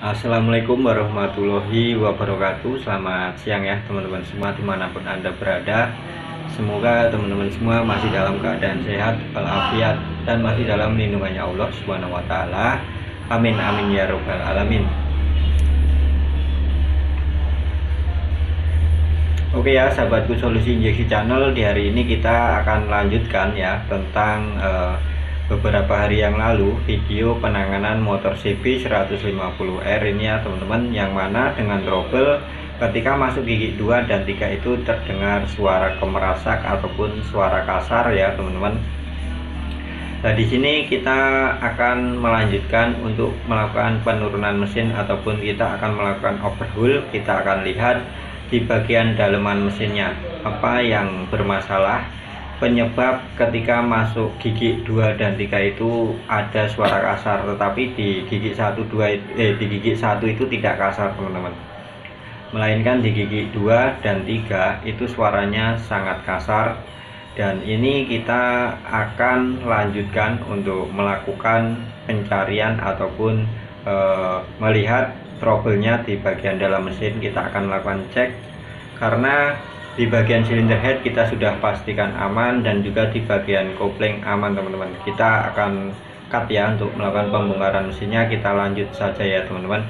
Assalamualaikum warahmatullahi wabarakatuh. Selamat siang ya teman-teman semua dimanapun Anda berada. Semoga teman-teman semua masih dalam keadaan sehat walafiat dan masih dalam lindungannya Allah Subhanahu wa taala. Amin amin ya robbal alamin. Oke ya sahabatku, Solusi Injeksi Channel, di hari ini kita akan lanjutkan ya tentang beberapa hari yang lalu video penanganan motor CB 150R ini ya teman-teman, yang mana dengan trouble ketika masuk gigi 2 dan 3 itu terdengar suara kemerasak ataupun suara kasar ya teman-teman. Nah, di sini kita akan melanjutkan untuk melakukan penurunan mesin ataupun kita akan melakukan overhaul. Kita akan lihat di bagian daleman mesinnya apa yang bermasalah, penyebab ketika masuk gigi 2 dan 3 itu ada suara kasar, tetapi di gigi 1 itu tidak kasar teman-teman, melainkan di gigi 2 dan 3 itu suaranya sangat kasar. Dan ini kita akan lanjutkan untuk melakukan pencarian ataupun melihat trouble-nya di bagian dalam mesin. Kita akan melakukan cek, karena di bagian silinder head kita sudah pastikan aman dan juga di bagian kopling aman teman-teman. Kita akan cut ya untuk melakukan pembongkaran mesinnya. Kita lanjut saja ya teman-teman.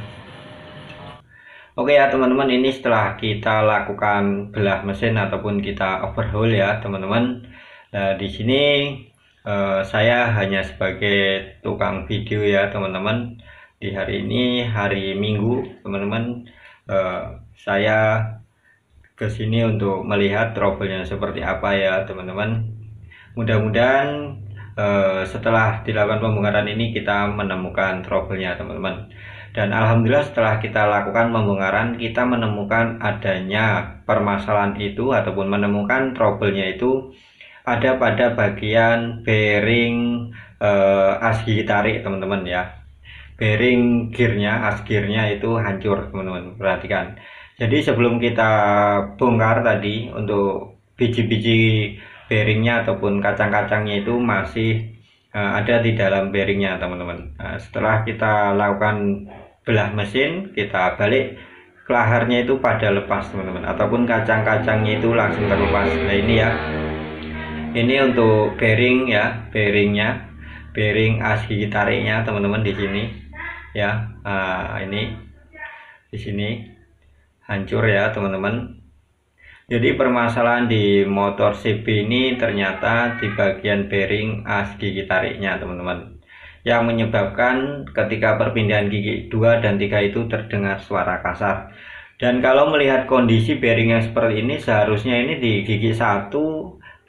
Oke ya teman-teman, ini setelah kita lakukan belah mesin ataupun kita overhaul ya teman-teman. Nah, di sini saya hanya sebagai tukang video ya teman-teman. Di hari ini hari Minggu teman-teman, saya kesini untuk melihat trouble-nya seperti apa ya teman-teman. Mudah-mudahan setelah dilakukan pembongkaran ini kita menemukan trouble-nya teman-teman. Dan alhamdulillah setelah kita lakukan pembongkaran, kita menemukan adanya permasalahan itu ataupun menemukan trouble-nya itu ada pada bagian bearing as gigi tarik teman-teman ya. Bearing gearnya, as gearnya itu hancur teman-teman, perhatikan. Jadi sebelum kita bongkar tadi, untuk biji-biji bearingnya ataupun kacang-kacangnya itu masih ada di dalam bearingnya teman-teman. Nah, setelah kita lakukan belah mesin, kita balik, kelaharnya itu pada lepas teman-teman, ataupun kacang-kacangnya itu langsung terlepas. Nah ini ya, ini untuk bearing ya, bearing as gigi tariknya teman-teman di sini ya. Ini di sini hancur ya teman-teman. Jadi permasalahan di motor CB ini ternyata di bagian bearing as gigi tariknya teman-teman, yang menyebabkan ketika perpindahan gigi 2 dan 3 itu terdengar suara kasar. Dan kalau melihat kondisi bearing yang seperti ini, seharusnya ini di gigi 1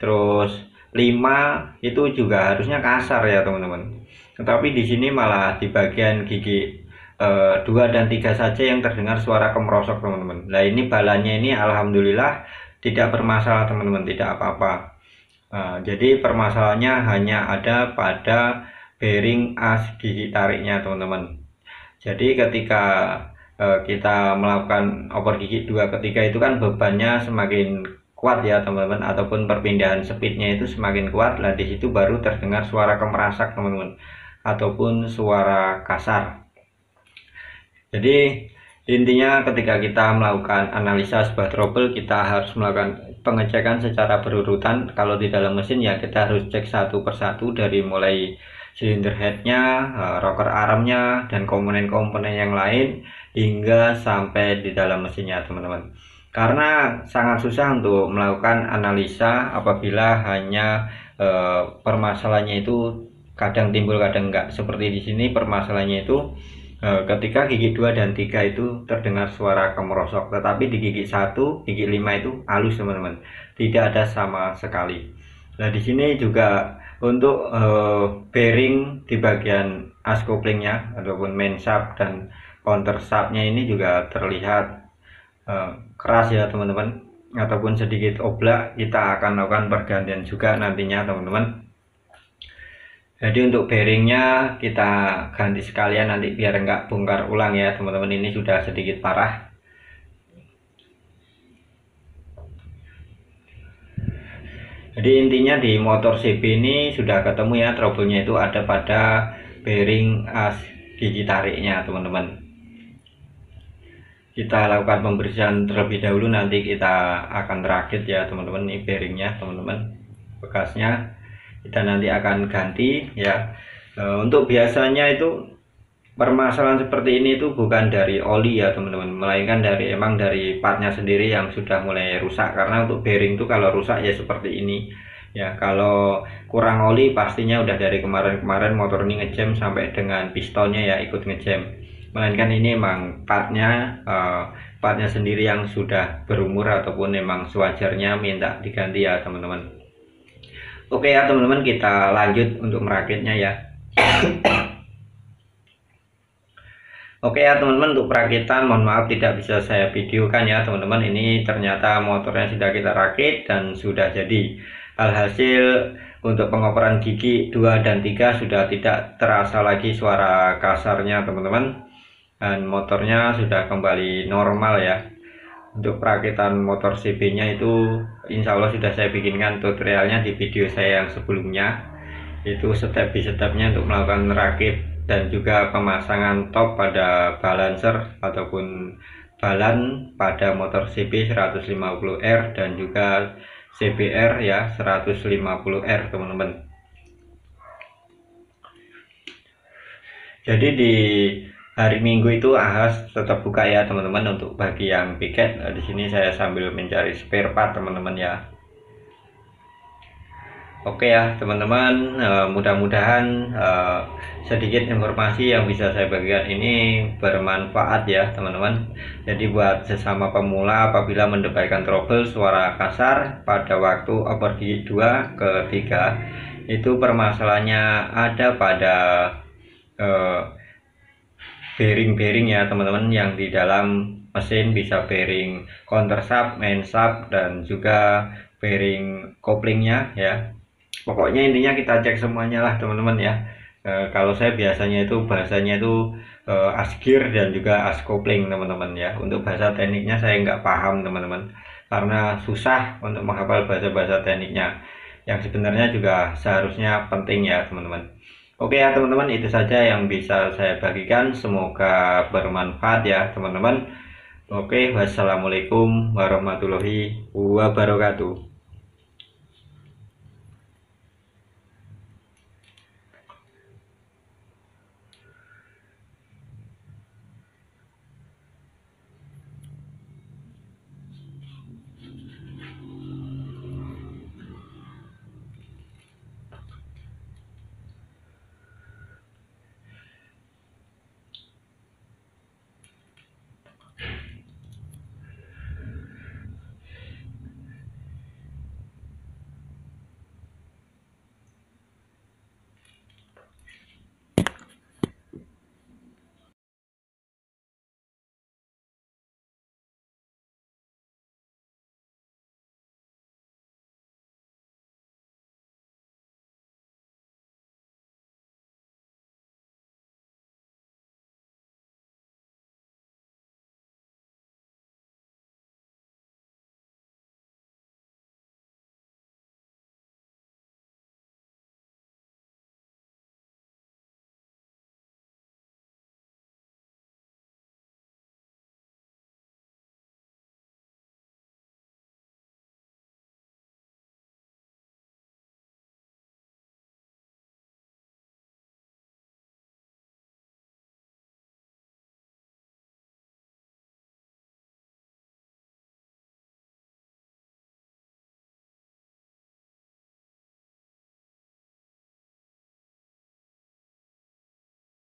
terus 5 itu juga harusnya kasar ya teman-teman. Tetapi di sini malah di bagian gigi 2 dan 3 saja yang terdengar suara kemerosok teman-teman. Nah ini balanya ini alhamdulillah tidak bermasalah teman-teman, tidak apa-apa. Jadi permasalahannya hanya ada pada bearing as gigi tariknya teman-teman. Jadi ketika kita melakukan oper gigi 2 ketiga itu kan bebannya semakin kuat ya teman-teman, ataupun perpindahan speednya itu semakin kuat. Lah di situ baru terdengar suara kemerasak teman-teman, ataupun suara kasar. Jadi intinya ketika kita melakukan analisa sebuah trouble, kita harus melakukan pengecekan secara berurutan. Kalau di dalam mesin ya kita harus cek satu persatu, dari mulai silinder headnya, rocker armnya, dan komponen-komponen yang lain hingga sampai di dalam mesinnya teman-teman. Karena sangat susah untuk melakukan analisa apabila hanya permasalahannya itu kadang timbul kadang enggak. Seperti di sini permasalahannya itu ketika gigi 2 dan 3 itu terdengar suara kemerosok, tetapi di gigi 1, gigi 5 itu halus teman-teman, tidak ada sama sekali. Nah di sini juga untuk bearing di bagian as couplingnya ataupun main shaft dan counter shaftnya ini juga terlihat keras ya teman-teman, ataupun sedikit oblak. Kita akan lakukan pergantian juga nantinya teman-teman. Jadi untuk bearingnya kita ganti sekalian nanti biar enggak bongkar ulang ya teman-teman, ini sudah sedikit parah. Jadi intinya di motor CB ini sudah ketemu ya trouble-nya, itu ada pada bearing as gigi tariknya teman-teman. kita lakukan pembersihan terlebih dahulu, nanti kita akan rakit ya teman-teman. Ini bearingnya teman-teman, bekasnya kita nanti akan ganti ya. Untuk biasanya itu permasalahan seperti ini itu bukan dari oli ya teman-teman, melainkan emang dari partnya sendiri yang sudah mulai rusak. Karena untuk bearing itu kalau rusak ya seperti ini ya. Kalau kurang oli pastinya udah dari kemarin-kemarin motor ini ngejam sampai dengan pistonnya ya ikut ngejam. Melainkan ini emang partnya sendiri yang sudah berumur ataupun emang sewajarnya minta diganti ya teman-teman. Oke ya teman-teman, kita lanjut untuk merakitnya ya. Oke ya teman-teman, untuk perakitan mohon maaf tidak bisa saya videokan ya teman-teman. Ini ternyata motornya sudah kita rakit dan sudah jadi. Alhasil untuk pengoperan gigi 2 dan 3 sudah tidak terasa lagi suara kasarnya teman-teman, dan motornya sudah kembali normal ya. Untuk perakitan motor CB nya itu insya Allah sudah saya bikinkan tutorialnya di video saya yang sebelumnya, itu step by stepnya untuk melakukan rakit dan juga pemasangan top pada balancer ataupun balan pada motor CB 150R dan juga CBR ya 150R teman-teman. Jadi di hari Minggu itu Ahas tetap buka ya teman-teman. Untuk bagi yang piket di sini saya sambil mencari spare part teman-teman ya. Oke ya teman-teman, mudah-mudahan sedikit informasi yang bisa saya bagikan ini bermanfaat ya teman-teman. Jadi buat sesama pemula, apabila mendapatkan trouble suara kasar pada waktu oper gigi 2 ke 3, itu permasalahannya ada pada bearing-bearing ya teman-teman, yang di dalam mesin, bisa bearing counter shaft, main shaft, dan juga bearing couplingnya ya. Pokoknya intinya kita cek semuanya lah teman-teman ya. Kalau saya biasanya itu bahasanya itu as gear dan juga as coupling teman-teman ya. Untuk bahasa tekniknya saya nggak paham teman-teman, karena susah untuk menghafal bahasa-bahasa tekniknya yang sebenarnya juga seharusnya penting ya teman-teman. Oke ya teman-teman, itu saja yang bisa saya bagikan, semoga bermanfaat ya teman-teman. Oke, wassalamualaikum warahmatullahi wabarakatuh.